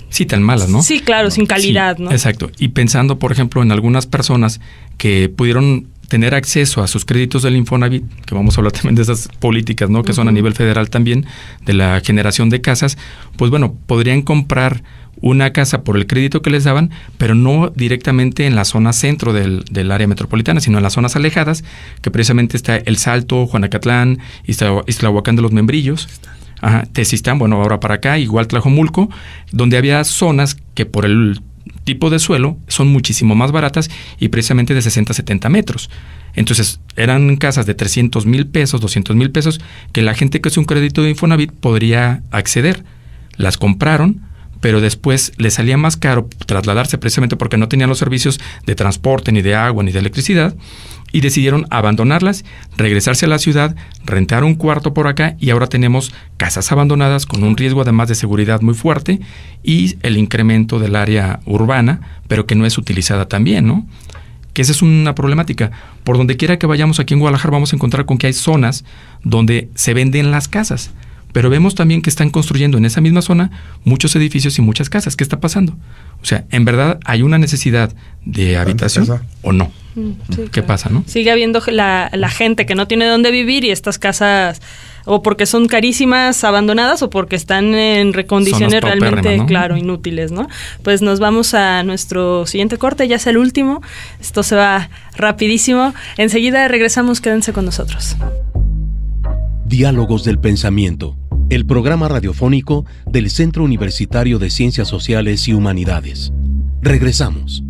sí, tan malas, ¿no? Sí, claro, sin calidad, sí, ¿no? Exacto. Y pensando, por ejemplo, en algunas personas que pudieron tener acceso a sus créditos del Infonavit, que vamos a hablar también de esas políticas, ¿no? Que son a nivel federal también, de la generación de casas, pues bueno, podrían comprar una casa por el crédito que les daban, pero no directamente en la zona centro del área metropolitana, sino en las zonas alejadas, que precisamente está El Salto, Juanacatlán, Ixtlahuacán de los Membrillos, Tezistán, bueno, ahora para acá, igual Tlajomulco, donde había zonas que por el tipo de suelo son muchísimo más baratas y precisamente de 60 a 70 metros. Entonces, eran casas de 300,000 pesos, 200,000 pesos, que la gente que hace un crédito de Infonavit podría acceder. Las compraron, pero después les salía más caro trasladarse precisamente porque no tenían los servicios de transporte, ni de agua, ni de electricidad, y decidieron abandonarlas, regresarse a la ciudad, rentar un cuarto por acá, y ahora tenemos casas abandonadas con un riesgo además de seguridad muy fuerte y el incremento del área urbana, pero que no es utilizada también, ¿no? Que esa es una problemática. Por donde quiera que vayamos aquí en Guadalajara vamos a encontrar con que hay zonas donde se venden las casas, pero vemos también que están construyendo en esa misma zona muchos edificios y muchas casas. ¿Qué está pasando? O sea, ¿en verdad hay una necesidad de habitación o no? Sí, ¿qué pasa, no? Sigue habiendo la gente que no tiene dónde vivir y estas casas, o porque son carísimas, abandonadas, o porque están en recondiciones realmente, ¿no? Claro, inútiles, ¿no? Pues nos vamos a nuestro siguiente corte, ya es el último. Esto se va rapidísimo. Enseguida regresamos, quédense con nosotros. Diálogos del Pensamiento, el programa radiofónico del Centro Universitario de Ciencias Sociales y Humanidades. Regresamos.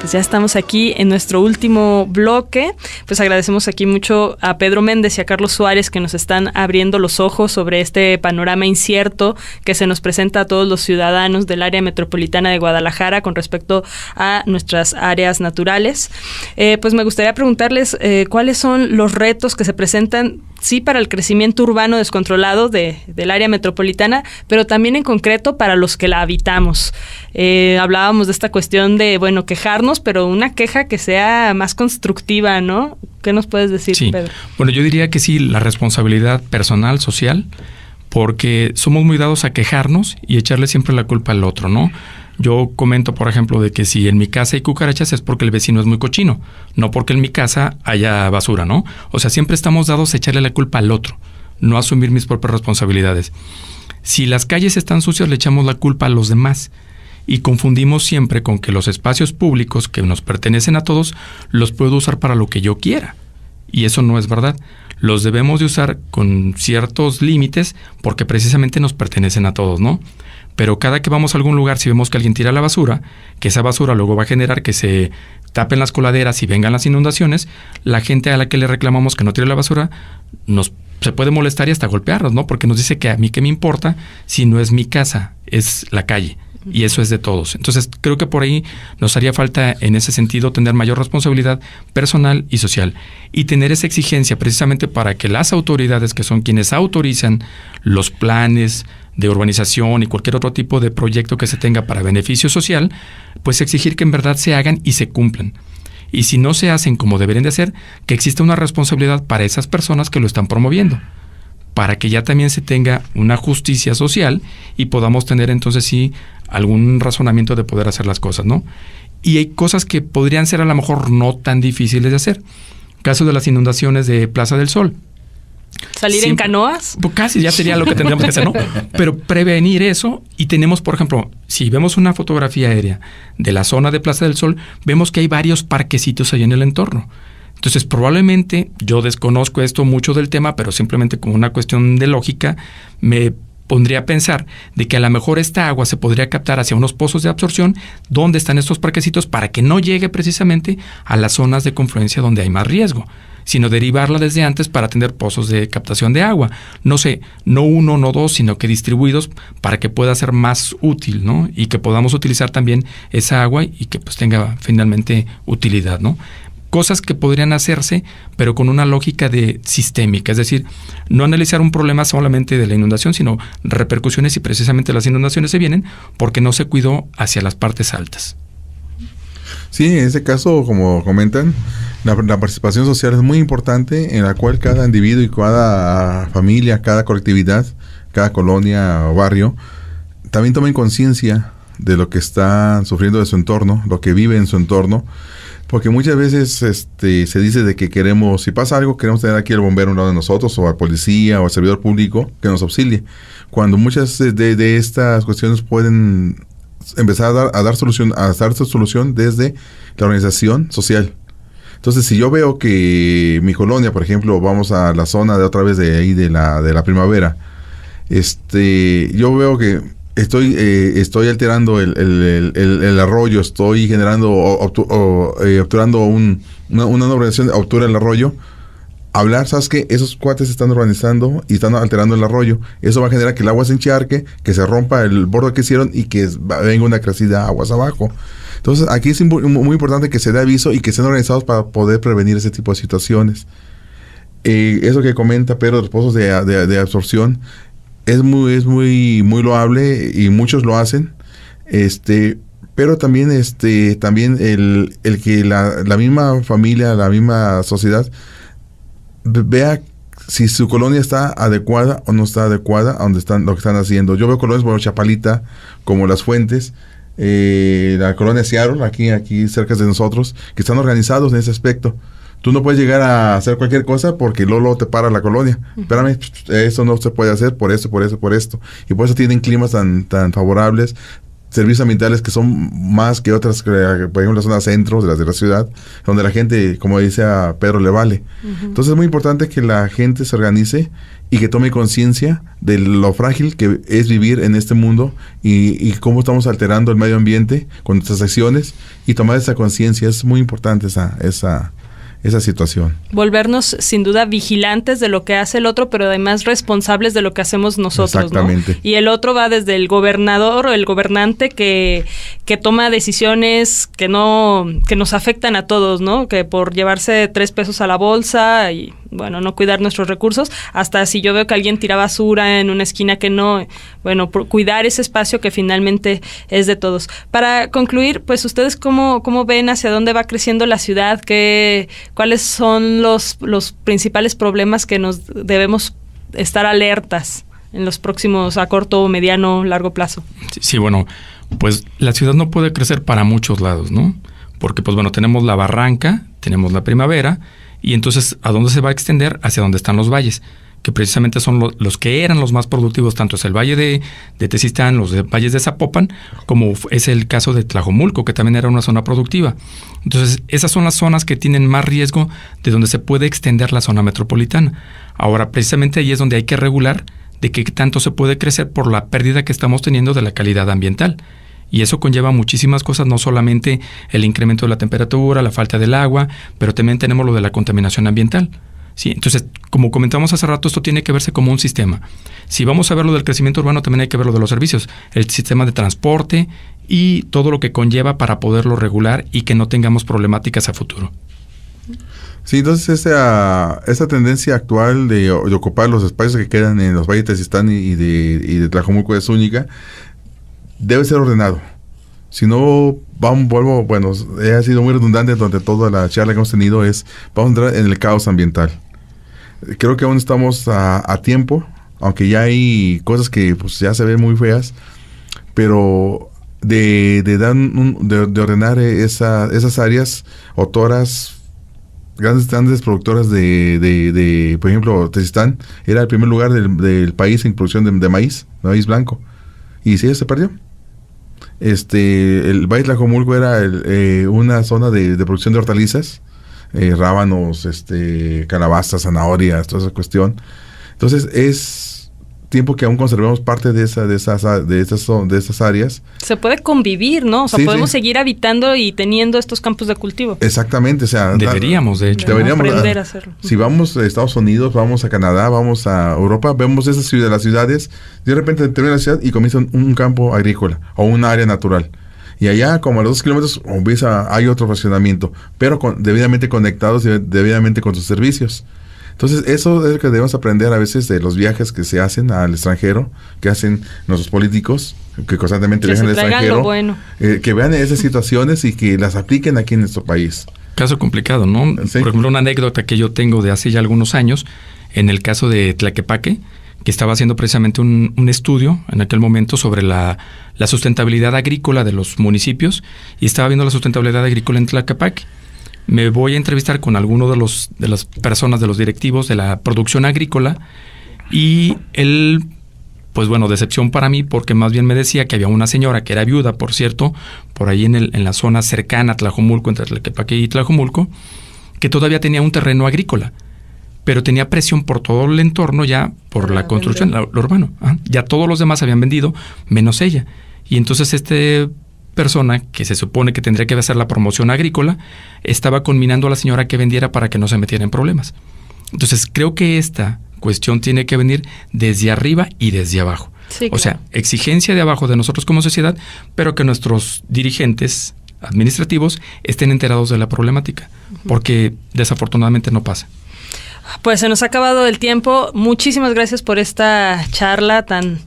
Pues ya estamos aquí en nuestro último bloque. Pues agradecemos aquí mucho a Pedro Méndez y a Carlos Suárez que nos están abriendo los ojos sobre este panorama incierto que se nos presenta a todos los ciudadanos del área metropolitana de Guadalajara con respecto a nuestras áreas naturales. Pues me gustaría preguntarles cuáles son los retos que se presentan, sí, para el crecimiento urbano descontrolado del área metropolitana, pero también en concreto para los que la habitamos. Hablábamos de esta cuestión de, bueno, quejarnos, pero una queja que sea más constructiva, ¿no? ¿Qué nos puedes decir, sí, Pedro? Bueno, yo diría que sí, la responsabilidad personal, social, porque somos muy dados a quejarnos y echarle siempre la culpa al otro, ¿no? Yo comento, por ejemplo, de que si en mi casa hay cucarachas es porque el vecino es muy cochino, no porque en mi casa haya basura, ¿no? O sea, siempre estamos dados a echarle la culpa al otro, no asumir mis propias responsabilidades. Si las calles están sucias, le echamos la culpa a los demás y confundimos siempre con que los espacios públicos que nos pertenecen a todos los puedo usar para lo que yo quiera. Y eso no es verdad. Los debemos de usar con ciertos límites porque precisamente nos pertenecen a todos, ¿no? Pero cada que vamos a algún lugar, si vemos que alguien tira la basura, que esa basura luego va a generar que se tapen las coladeras y vengan las inundaciones, la gente a la que le reclamamos que no tire la basura se puede molestar y hasta golpearnos, ¿no? Porque nos dice que a mí qué me importa si no es mi casa, es la calle. Y eso es de todos. Entonces, creo que por ahí nos haría falta, en ese sentido, tener mayor responsabilidad personal y social. Y tener esa exigencia precisamente para que las autoridades, que son quienes autorizan los planes de urbanización y cualquier otro tipo de proyecto que se tenga para beneficio social, pues exigir que en verdad se hagan y se cumplan. Y si no se hacen como deberían de hacer, que exista una responsabilidad para esas personas que lo están promoviendo, para que ya también se tenga una justicia social y podamos tener entonces sí algún razonamiento de poder hacer las cosas, ¿no? Y hay cosas que podrían ser a lo mejor no tan difíciles de hacer. Caso de las inundaciones de Plaza del Sol. ¿Salir en canoas? Pues casi ya sería lo que tendríamos que hacer, ¿no? Pero prevenir eso, y tenemos, por ejemplo, si vemos una fotografía aérea de la zona de Plaza del Sol, vemos que hay varios parquecitos ahí en el entorno. Entonces, probablemente, yo desconozco esto mucho del tema, pero simplemente como una cuestión de lógica, me pondría a pensar de que a lo mejor esta agua se podría captar hacia unos pozos de absorción donde están estos parquecitos para que no llegue precisamente a las zonas de confluencia donde hay más riesgo, sino derivarla desde antes para tener pozos de captación de agua. No sé, no uno, no dos, sino que distribuidos para que pueda ser más útil, ¿no? Y que podamos utilizar también esa agua y que pues tenga finalmente utilidad, ¿no? Cosas que podrían hacerse, pero con una lógica de sistémica, es decir, no analizar un problema solamente de la inundación, sino repercusiones, y precisamente las inundaciones se vienen porque no se cuidó hacia las partes altas. Sí, en ese caso, como comentan, la participación social es muy importante, en la cual cada individuo y cada familia, cada colectividad, cada colonia o barrio, también tomen conciencia de lo que están sufriendo de su entorno, lo que vive en su entorno, porque muchas veces se dice de que queremos, si pasa algo, queremos tener aquí al bombero a un lado de nosotros, o al policía, o al servidor público que nos auxilie, cuando muchas de estas cuestiones pueden empezar a dar solución desde la organización social. Entonces, si yo veo que mi colonia, por ejemplo, vamos a la zona de otra vez de ahí de la Primavera, yo veo que estoy alterando el arroyo, estoy generando obturando una organización de obtura el arroyo. Hablar, ¿sabes qué? Esos cuates están urbanizando y están alterando el arroyo. Eso va a generar que el agua se encharque, que se rompa el borde que hicieron y que venga una crecida de aguas abajo. Entonces, aquí es muy importante que se dé aviso y que estén organizados para poder prevenir ese tipo de situaciones. Eso que comenta Pedro de los pozos de absorción es muy loable y muchos lo hacen, pero también el que la misma familia, la misma sociedad vea si su colonia está adecuada o no está adecuada a lo que están haciendo. Yo veo colonias como Chapalita, como Las Fuentes, la colonia Seattle, aquí cerca de nosotros, que están organizados en ese aspecto. Tú no puedes llegar a hacer cualquier cosa porque luego te para la colonia. Espérame, eso no se puede hacer por esto. Y por eso tienen climas tan favorables. servicios ambientales que son más que otras, por ejemplo, la zona centro de la ciudad, donde la gente, como dice a Pedro, le vale. Entonces es muy importante que la gente se organice y que tome conciencia de lo frágil que es vivir en este mundo y cómo estamos alterando el medio ambiente con nuestras acciones, y tomar esa conciencia. Es muy importante esa situación. Volvernos sin duda vigilantes de lo que hace el otro, pero además responsables de lo que hacemos nosotros. Exactamente. ¿No? Y el otro va desde el gobernador o el gobernante que toma decisiones que nos afectan a todos, ¿no? Que por llevarse 3 pesos a la bolsa y no cuidar nuestros recursos, hasta si yo veo que alguien tira basura en una esquina que no, cuidar ese espacio que finalmente es de todos. Para concluir, pues ustedes cómo ven hacia dónde va creciendo la ciudad, cuáles son los principales problemas que nos debemos estar alertas en los próximos a corto, mediano, largo plazo. Sí, pues la ciudad no puede crecer para muchos lados, ¿no? Porque tenemos la barranca, tenemos la primavera, y entonces, ¿a dónde se va a extender? Hacia donde están los valles, que precisamente son los que eran los más productivos, tanto es el valle de Tezistán, los valles de Zapopan, como es el caso de Tlajomulco, que también era una zona productiva. Entonces, esas son las zonas que tienen más riesgo de donde se puede extender la zona metropolitana. Ahora, precisamente ahí es donde hay que regular de qué tanto se puede crecer por la pérdida que estamos teniendo de la calidad ambiental. Y eso conlleva muchísimas cosas, no solamente el incremento de la temperatura, la falta del agua, pero también tenemos lo de la contaminación ambiental. Sí, entonces, como comentamos hace rato, esto tiene que verse como un sistema. Si vamos a ver lo del crecimiento urbano, también hay que ver lo de los servicios, el sistema de transporte y todo lo que conlleva para poderlo regular y que no tengamos problemáticas a futuro. Sí, entonces esa tendencia actual de ocupar los espacios que quedan en los valles de Tezistán y de Tlajomulco de Zúñiga debe ser ordenado. Si no, ha sido muy redundante durante toda la charla que hemos tenido, vamos a entrar en el caos ambiental. Creo que aún estamos a tiempo, aunque ya hay cosas que pues ya se ven muy feas, pero de ordenar esas áreas autoras, grandes productoras de por ejemplo, Tezistán era el primer lugar del país en producción de maíz blanco, y sí, se perdió. El Valle de Tlajomulco era una zona de producción de hortalizas, rábanos, calabazas, zanahorias, toda esa cuestión. Entonces es tiempo que aún conservemos parte de esas áreas. Se puede convivir, ¿no? O sea, podemos seguir habitando y teniendo estos campos de cultivo. Exactamente, deberíamos, de hecho. Deberíamos aprender a hacerlo. Si vamos a Estados Unidos, vamos a Canadá, vamos a Europa, vemos las ciudades, de repente termina la ciudad y comienza un campo agrícola o un área natural. Y allá, como a los 2 kilómetros, hay otro fraccionamiento, pero debidamente conectados, debidamente con sus servicios. Entonces, eso es lo que debemos aprender a veces de los viajes que se hacen al extranjero, que hacen nuestros políticos, que constantemente viajan al extranjero, que vean esas situaciones y que las apliquen aquí en nuestro país. Caso complicado, ¿no? Sí. Por ejemplo, una anécdota que yo tengo de hace ya algunos años, en el caso de Tlaquepaque, que estaba haciendo precisamente un estudio en aquel momento sobre la sustentabilidad agrícola de los municipios, y estaba viendo la sustentabilidad agrícola en Tlaquepaque. Me voy a entrevistar con alguno de las personas, de los directivos de la producción agrícola, y él, pues decepción para mí, porque más bien me decía que había una señora que era viuda, por cierto, por ahí en la zona cercana a Tlajomulco, entre Tlaquepaque y Tlajomulco, que todavía tenía un terreno agrícola, pero tenía presión por todo el entorno ya, por la construcción, lo urbano. Ya todos los demás habían vendido, menos ella. Y entonces persona que se supone que tendría que hacer la promoción agrícola estaba conminando a la señora que vendiera para que no se metiera en problemas. Entonces creo que esta cuestión tiene que venir desde arriba y desde abajo. Sí, claro. O sea, exigencia de abajo de nosotros como sociedad, pero que nuestros dirigentes administrativos estén enterados de la problemática, porque desafortunadamente no pasa. Pues se nos ha acabado el tiempo. Muchísimas gracias por esta charla tan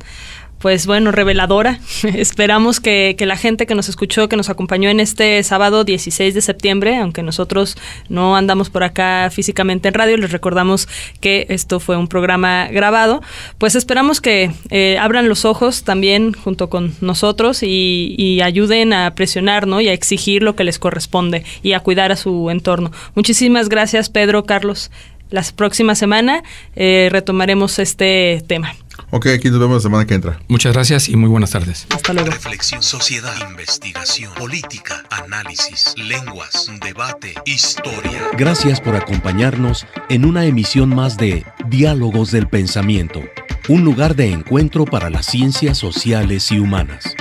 reveladora. Esperamos que la gente que nos escuchó, que nos acompañó en este sábado 16 de septiembre, aunque nosotros no andamos por acá físicamente en radio, les recordamos que esto fue un programa grabado, pues esperamos que abran los ojos también junto con nosotros y ayuden a presionar, ¿no? Y a exigir lo que les corresponde y a cuidar a su entorno. Muchísimas gracias, Pedro, Carlos. La próxima semana retomaremos este tema. Ok, aquí nos vemos la semana que entra. Muchas gracias y muy buenas tardes. Hasta luego. Reflexión, sociedad, investigación, política, análisis, lenguas, debate, historia. Gracias por acompañarnos en una emisión más de Diálogos del Pensamiento, un lugar de encuentro para las ciencias sociales y humanas.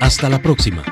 Hasta la próxima.